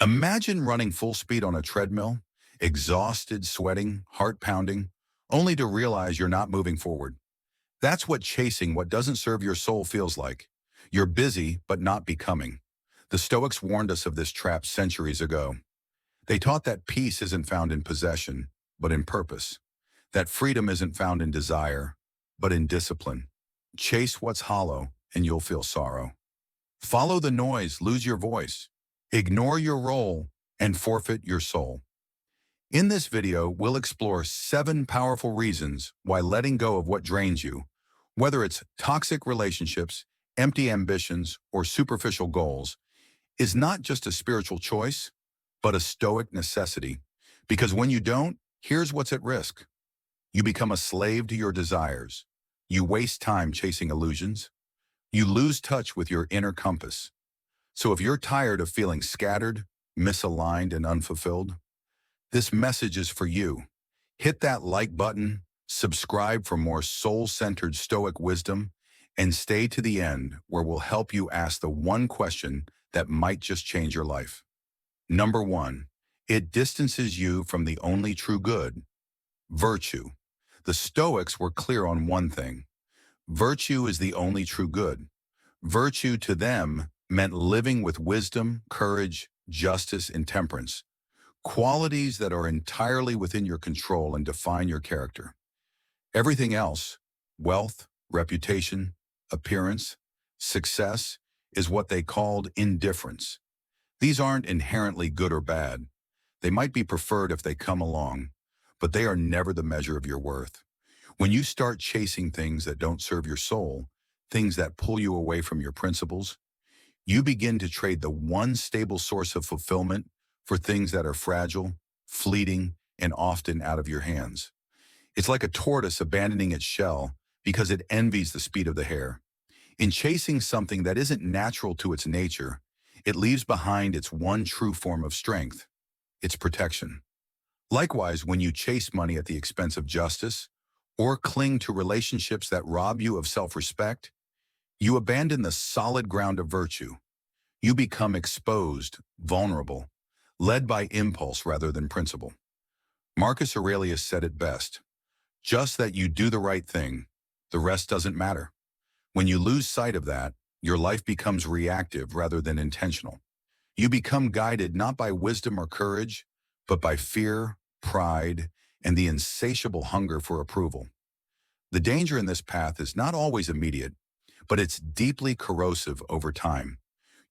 Imagine running full speed on a treadmill, exhausted, sweating, heart pounding, only to realize you're not moving forward. That's what chasing what doesn't serve your soul feels like. You're busy, but not becoming. The Stoics warned us of this trap centuries ago. They taught that peace isn't found in possession, but in purpose. That freedom isn't found in desire, but in discipline. Chase what's hollow, and you'll feel sorrow. Follow the noise, lose your voice. Ignore your role, and forfeit your soul. In this video, we'll explore 7 powerful reasons why letting go of what drains you, whether it's toxic relationships, empty ambitions, or superficial goals, is not just a spiritual choice, but a stoic necessity. Because when you don't, here's what's at risk. You become a slave to your desires. You waste time chasing illusions. You lose touch with your inner compass. So if you're tired of feeling scattered, misaligned, and unfulfilled, this message is for you. Hit that like button, subscribe for more soul-centered Stoic wisdom, and stay to the end where we'll help you ask the one question that might just change your life. Number 1, it distances you from the only true good, virtue. The Stoics were clear on one thing. Virtue is the only true good. Virtue to them meant living with wisdom, courage, justice, and temperance, qualities that are entirely within your control and define your character. Everything else, wealth, reputation, appearance, success, is what they called indifference. These aren't inherently good or bad. They might be preferred if they come along, but they are never the measure of your worth. When you start chasing things that don't serve your soul, things that pull you away from your principles, you begin to trade the one stable source of fulfillment for things that are fragile, fleeting, and often out of your hands. It's like a tortoise abandoning its shell because it envies the speed of the hare. In chasing something that isn't natural to its nature, it leaves behind its one true form of strength, its protection. Likewise, when you chase money at the expense of justice, or cling to relationships that rob you of self-respect, you abandon the solid ground of virtue. You become exposed, vulnerable, led by impulse rather than principle. Marcus Aurelius said it best, just that you do the right thing, the rest doesn't matter. When you lose sight of that, your life becomes reactive rather than intentional. You become guided not by wisdom or courage, but by fear, pride, and the insatiable hunger for approval. The danger in this path is not always immediate, but it's deeply corrosive over time.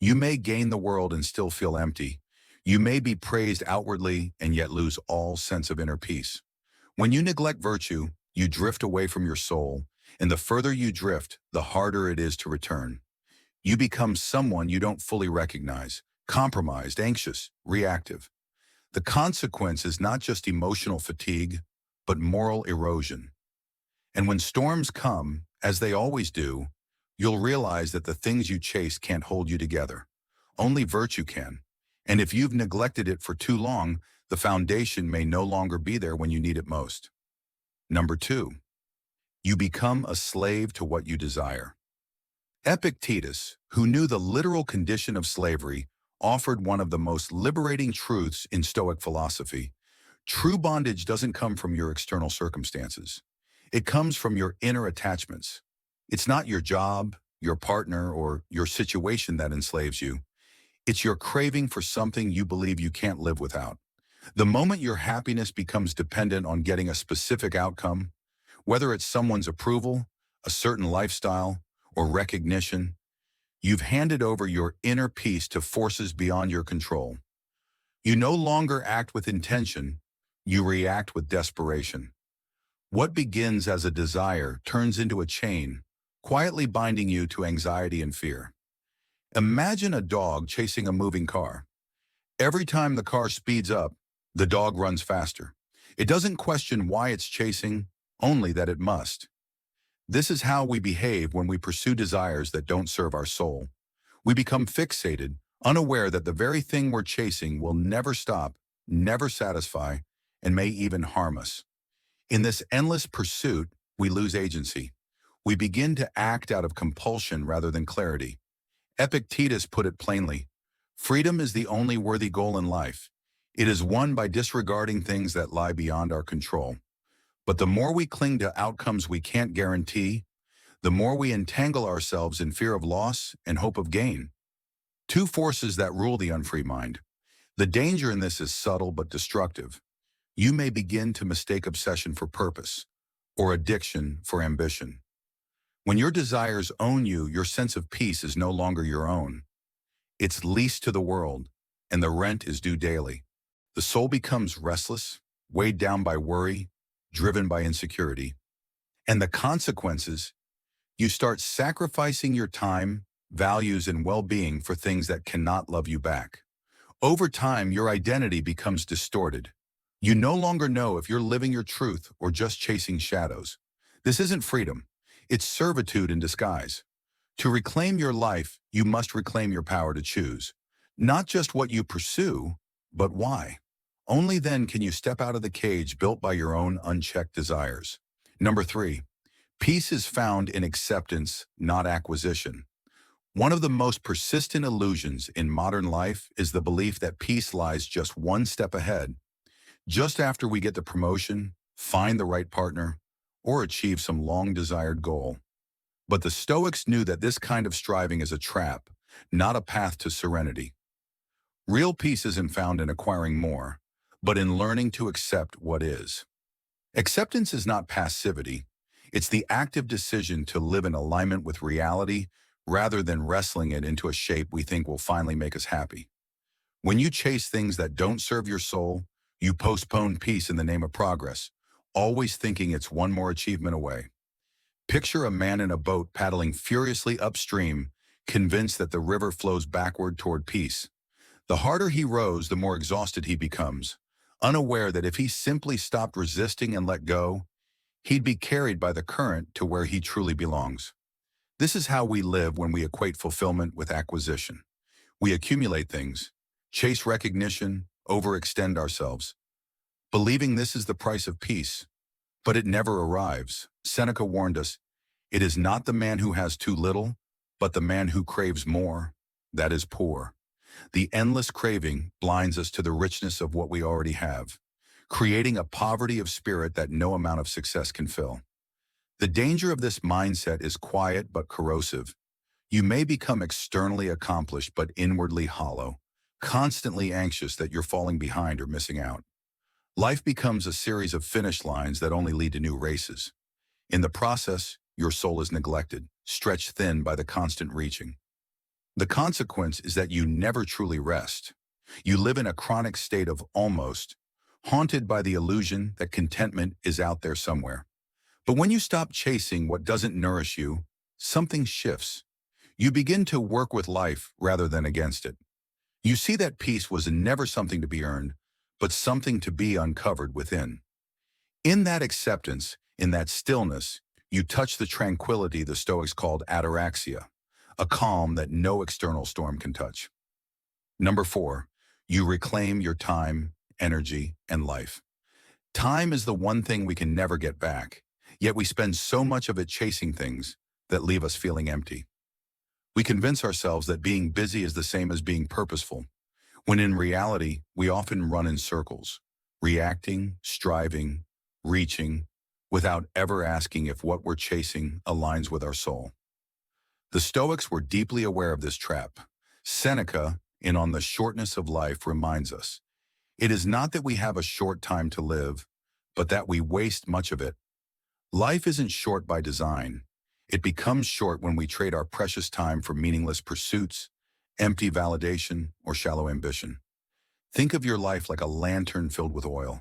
You may gain the world and still feel empty. You may be praised outwardly and yet lose all sense of inner peace. When you neglect virtue, you drift away from your soul, and the further you drift, the harder it is to return. You become someone you don't fully recognize, compromised, anxious, reactive. The consequence is not just emotional fatigue, but moral erosion. And when storms come, as they always do, you'll realize that the things you chase can't hold you together. Only virtue can. And if you've neglected it for too long, the foundation may no longer be there when you need it most. Number 2, you become a slave to what you desire. Epictetus, who knew the literal condition of slavery, offered one of the most liberating truths in Stoic philosophy. True bondage doesn't come from your external circumstances. It comes from your inner attachments. It's not your job, your partner, or your situation that enslaves you. It's your craving for something you believe you can't live without. The moment your happiness becomes dependent on getting a specific outcome, whether it's someone's approval, a certain lifestyle, or recognition, you've handed over your inner peace to forces beyond your control. You no longer act with intention, you react with desperation. What begins as a desire turns into a chain, quietly binding you to anxiety and fear. Imagine a dog chasing a moving car. Every time the car speeds up, the dog runs faster. It doesn't question why it's chasing, only that it must. This is how we behave when we pursue desires that don't serve our soul. We become fixated, unaware that the very thing we're chasing will never stop, never satisfy, and may even harm us. In this endless pursuit, we lose agency. We begin to act out of compulsion rather than clarity. Epictetus put it plainly, Freedom is the only worthy goal in life. It is won by disregarding things that lie beyond our control. But the more we cling to outcomes we can't guarantee, the more we entangle ourselves in fear of loss and hope of gain. Two forces that rule the unfree mind. The danger in this is subtle but destructive. You may begin to mistake obsession for purpose, or addiction for ambition. When your desires own you, your sense of peace is no longer your own. It's leased to the world, and the rent is due daily. The soul becomes restless, weighed down by worry, driven by insecurity. And the consequences, you start sacrificing your time, values, and well-being for things that cannot love you back. Over time, your identity becomes distorted. You no longer know if you're living your truth or just chasing shadows. This isn't freedom. It's servitude in disguise. To reclaim your life, you must reclaim your power to choose. Not just what you pursue, but why. Only then can you step out of the cage built by your own unchecked desires. Number 3, peace is found in acceptance, not acquisition. One of the most persistent illusions in modern life is the belief that peace lies just one step ahead, just after we get the promotion, find the right partner, or achieve some long-desired goal. But the Stoics knew that this kind of striving is a trap, not a path to serenity. Real peace isn't found in acquiring more, but in learning to accept what is. Acceptance is not passivity. It's the active decision to live in alignment with reality rather than wrestling it into a shape we think will finally make us happy. When you chase things that don't serve your soul, you postpone peace in the name of progress, always thinking it's one more achievement away. Picture a man in a boat paddling furiously upstream, convinced that the river flows backward toward peace. The harder he rows, the more exhausted he becomes, unaware that if he simply stopped resisting and let go, he'd be carried by the current to where he truly belongs. This is how we live when we equate fulfillment with acquisition. We accumulate things, chase recognition, overextend ourselves, believing this is the price of peace. But it never arrives. Seneca warned us, it is not the man who has too little, but the man who craves more, that is poor. The endless craving blinds us to the richness of what we already have, creating a poverty of spirit that no amount of success can fill. The danger of this mindset is quiet but corrosive. You may become externally accomplished but inwardly hollow, constantly anxious that you're falling behind or missing out. Life becomes a series of finish lines that only lead to new races. In the process, your soul is neglected, stretched thin by the constant reaching. The consequence is that you never truly rest. You live in a chronic state of almost, haunted by the illusion that contentment is out there somewhere. But when you stop chasing what doesn't nourish you, something shifts. You begin to work with life rather than against it. You see that peace was never something to be earned, but something to be uncovered within. In that acceptance, in that stillness, you touch the tranquility the Stoics called ataraxia, a calm that no external storm can touch. Number 4, you reclaim your time, energy, and life. Time is the one thing we can never get back, yet we spend so much of it chasing things that leave us feeling empty. We convince ourselves that being busy is the same as being purposeful, when in reality, we often run in circles, reacting, striving, reaching, without ever asking if what we're chasing aligns with our soul. The Stoics were deeply aware of this trap. Seneca, in On the Shortness of Life, reminds us, it is not that we have a short time to live, but that we waste much of it. Life isn't short by design. It becomes short when we trade our precious time for meaningless pursuits, empty validation, or shallow ambition. Think of your life like a lantern filled with oil.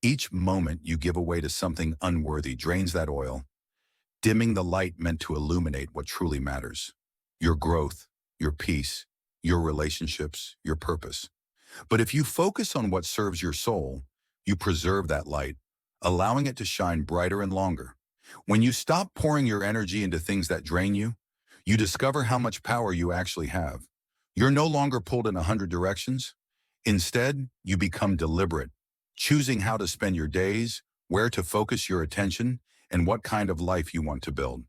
Each moment you give away to something unworthy drains that oil, dimming the light meant to illuminate what truly matters: your growth, your peace, your relationships, your purpose. But if you focus on what serves your soul, you preserve that light, allowing it to shine brighter and longer. When you stop pouring your energy into things that drain you, you discover how much power you actually have. You're no longer pulled in 100 directions. Instead, you become deliberate, choosing how to spend your days, where to focus your attention, and what kind of life you want to build.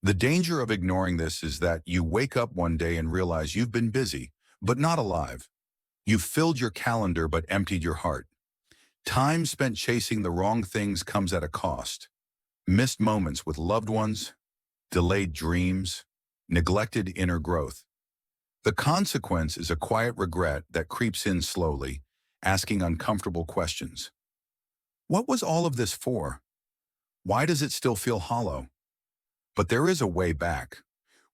The danger of ignoring this is that you wake up one day and realize you've been busy, but not alive. You filled your calendar but emptied your heart. Time spent chasing the wrong things comes at a cost. Missed moments with loved ones, delayed dreams, neglected inner growth. The consequence is a quiet regret that creeps in slowly, asking uncomfortable questions. What was all of this for? Why does it still feel hollow? But there is a way back.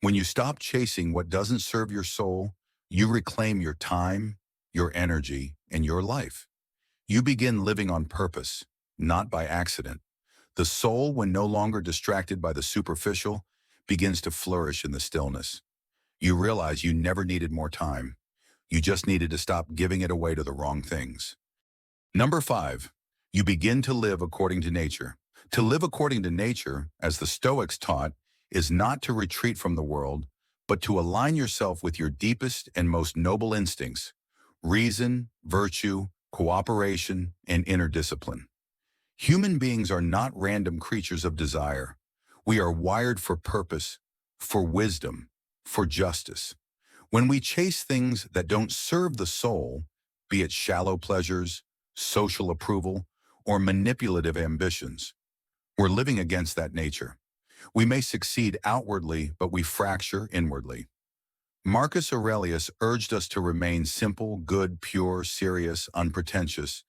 When you stop chasing what doesn't serve your soul, you reclaim your time, your energy, and your life. You begin living on purpose, not by accident. The soul, when no longer distracted by the superficial, begins to flourish in the stillness. You realize you never needed more time. You just needed to stop giving it away to the wrong things. Number 5, you begin to live according to nature. To live according to nature, as the Stoics taught, is not to retreat from the world, but to align yourself with your deepest and most noble instincts: reason, virtue, cooperation, and inner discipline. Human beings are not random creatures of desire. We are wired for purpose, for wisdom, for justice. When we chase things that don't serve the soul, be it shallow pleasures, social approval, or manipulative ambitions, we're living against that nature. We may succeed outwardly, but we fracture inwardly. Marcus Aurelius urged us to remain simple, good, pure, serious, unpretentious,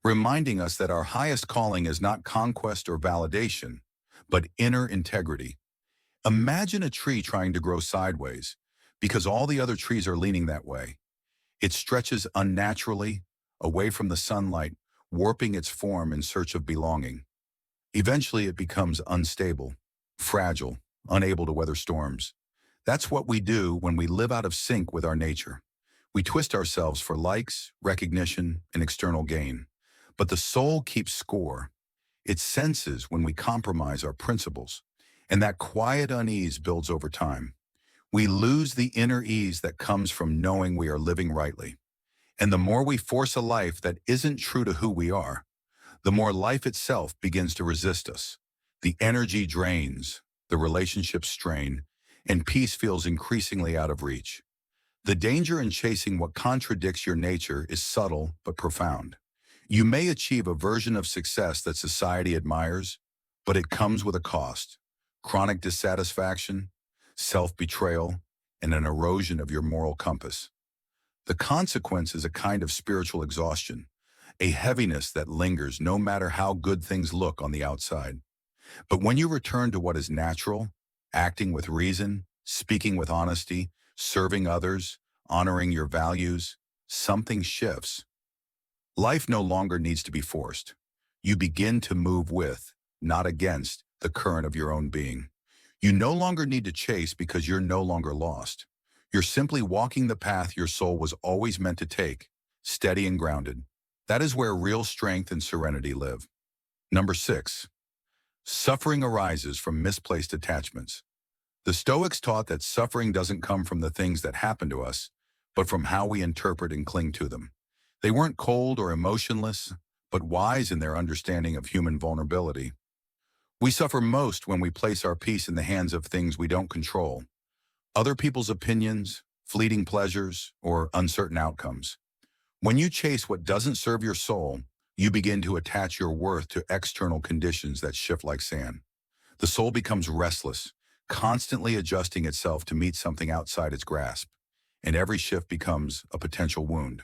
reminding us that our highest calling is not conquest or validation, but inner integrity. Imagine a tree trying to grow sideways, because all the other trees are leaning that way. It stretches unnaturally, away from the sunlight, warping its form in search of belonging. Eventually it becomes unstable, fragile, unable to weather storms. That's what we do when we live out of sync with our nature. We twist ourselves for likes, recognition, and external gain. But the soul keeps score. It senses when we compromise our principles, and that quiet unease builds over time. We lose the inner ease that comes from knowing we are living rightly. And the more we force a life that isn't true to who we are, the more life itself begins to resist us. The energy drains, the relationships strain, and peace feels increasingly out of reach. The danger in chasing what contradicts your nature is subtle but profound. You may achieve a version of success that society admires, but it comes with a cost: chronic dissatisfaction, self-betrayal, and an erosion of your moral compass. The consequence is a kind of spiritual exhaustion, a heaviness that lingers no matter how good things look on the outside. But when you return to what is natural, acting with reason, speaking with honesty, serving others, honoring your values, something shifts. Life no longer needs to be forced. You begin to move with, not against, the current of your own being. You no longer need to chase because you're no longer lost. You're simply walking the path your soul was always meant to take, steady and grounded. That is where real strength and serenity live. Number 6, suffering arises from misplaced attachments. The Stoics taught that suffering doesn't come from the things that happen to us, but from how we interpret and cling to them. They weren't cold or emotionless, but wise in their understanding of human vulnerability. We suffer most when we place our peace in the hands of things we don't control: other people's opinions, fleeting pleasures, or uncertain outcomes. When you chase what doesn't serve your soul, you begin to attach your worth to external conditions that shift like sand. The soul becomes restless, constantly adjusting itself to meet something outside its grasp, and every shift becomes a potential wound.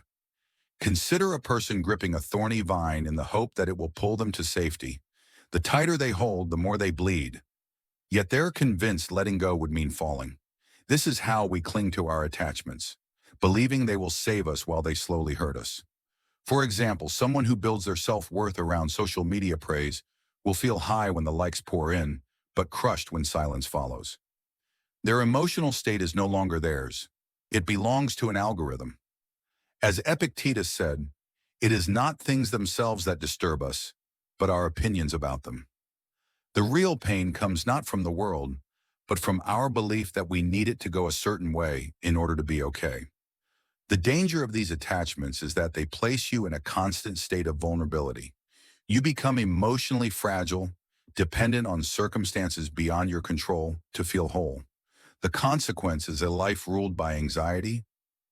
Consider a person gripping a thorny vine in the hope that it will pull them to safety. The tighter they hold, the more they bleed. Yet they're convinced letting go would mean falling. This is how we cling to our attachments, believing they will save us while they slowly hurt us. For example, someone who builds their self-worth around social media praise will feel high when the likes pour in, but crushed when silence follows. Their emotional state is no longer theirs. It belongs to an algorithm. As Epictetus said, it is not things themselves that disturb us, but our opinions about them. The real pain comes not from the world, but from our belief that we need it to go a certain way in order to be okay. The danger of these attachments is that they place you in a constant state of vulnerability. You become emotionally fragile, dependent on circumstances beyond your control to feel whole. The consequence is a life ruled by anxiety,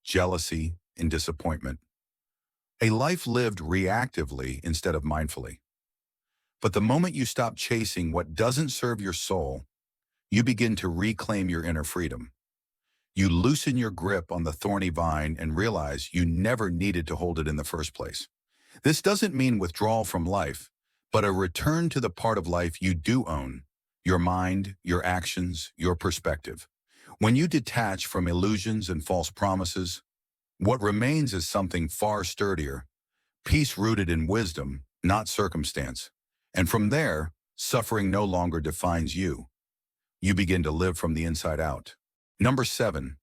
jealousy, and disappointment. A life lived reactively instead of mindfully. But the moment you stop chasing what doesn't serve your soul, you begin to reclaim your inner freedom. You loosen your grip on the thorny vine and realize you never needed to hold it in the first place. This doesn't mean withdrawal from life, but a return to the part of life you do own, your mind, your actions, your perspective. When you detach from illusions and false promises, what remains is something far sturdier, peace rooted in wisdom, not circumstance. And from there, suffering no longer defines you. You begin to live from the inside out. Number 7,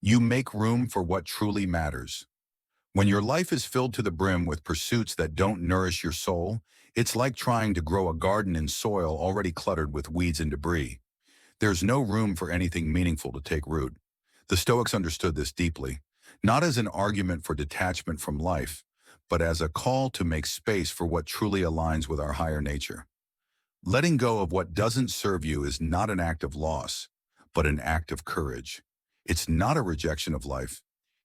you make room for what truly matters. When your life is filled to the brim with pursuits that don't nourish your soul, it's like trying to grow a garden in soil already cluttered with weeds and debris. There's no room for anything meaningful to take root. The Stoics understood this deeply, not as an argument for detachment from life, but as a call to make space for what truly aligns with our higher nature. Letting go of what doesn't serve you is not an act of loss, but an act of courage. It's not a rejection of life,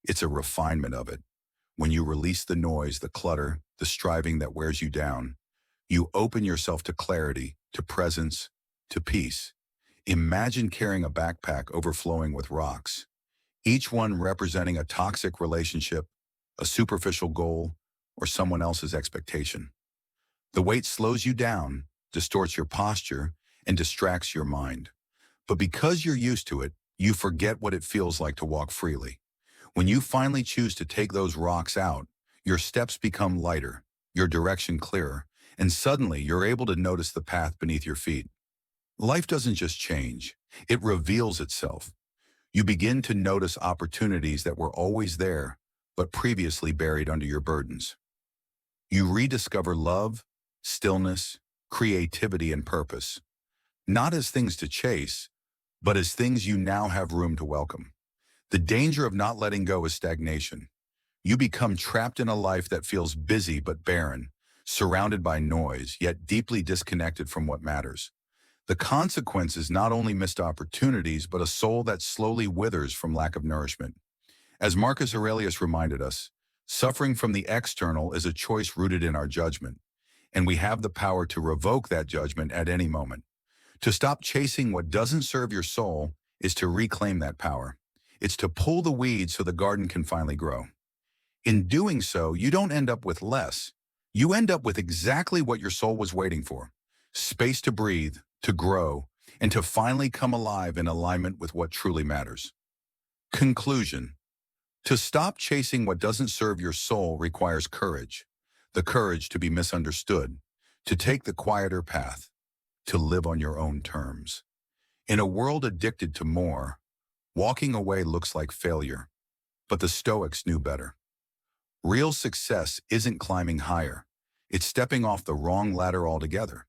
it's a refinement of it. When you release the noise, the clutter, the striving that wears you down, you open yourself to clarity, to presence, to peace. Imagine carrying a backpack overflowing with rocks, each one representing a toxic relationship, a superficial goal, or someone else's expectation. The weight slows you down, distorts your posture, and distracts your mind. But because you're used to it, you forget what it feels like to walk freely. When you finally choose to take those rocks out, your steps become lighter, your direction clearer, and suddenly you're able to notice the path beneath your feet. Life doesn't just change, it reveals itself. You begin to notice opportunities that were always there, but previously buried under your burdens. You rediscover love, stillness, creativity, and purpose, not as things to chase, but as things you now have room to welcome. The danger of not letting go is stagnation. You become trapped in a life that feels busy but barren, surrounded by noise, yet deeply disconnected from what matters. The consequence is not only missed opportunities, but a soul that slowly withers from lack of nourishment. As Marcus Aurelius reminded us, suffering from the external is a choice rooted in our judgment, and we have the power to revoke that judgment at any moment. To stop chasing what doesn't serve your soul is to reclaim that power. It's to pull the weeds so the garden can finally grow. In doing so, you don't end up with less. You end up with exactly what your soul was waiting for: space to breathe, to grow, and to finally come alive in alignment with what truly matters. Conclusion. To stop chasing what doesn't serve your soul requires courage. The courage to be misunderstood, to take the quieter path, to live on your own terms. In a world addicted to more, walking away looks like failure, but the Stoics knew better. Real success isn't climbing higher. It's stepping off the wrong ladder altogether.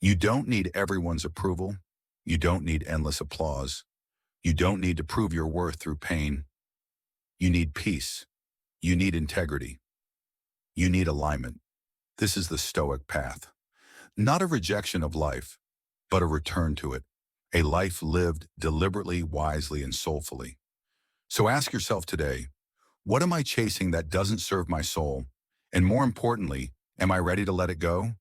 You don't need everyone's approval. You don't need endless applause. You don't need to prove your worth through pain. You need peace. You need integrity. You need alignment. This is the Stoic path. Not a rejection of life, but a return to it. A life lived deliberately, wisely, and soulfully. So ask yourself today, what am I chasing that doesn't serve my soul? And more importantly, am I ready to let it go?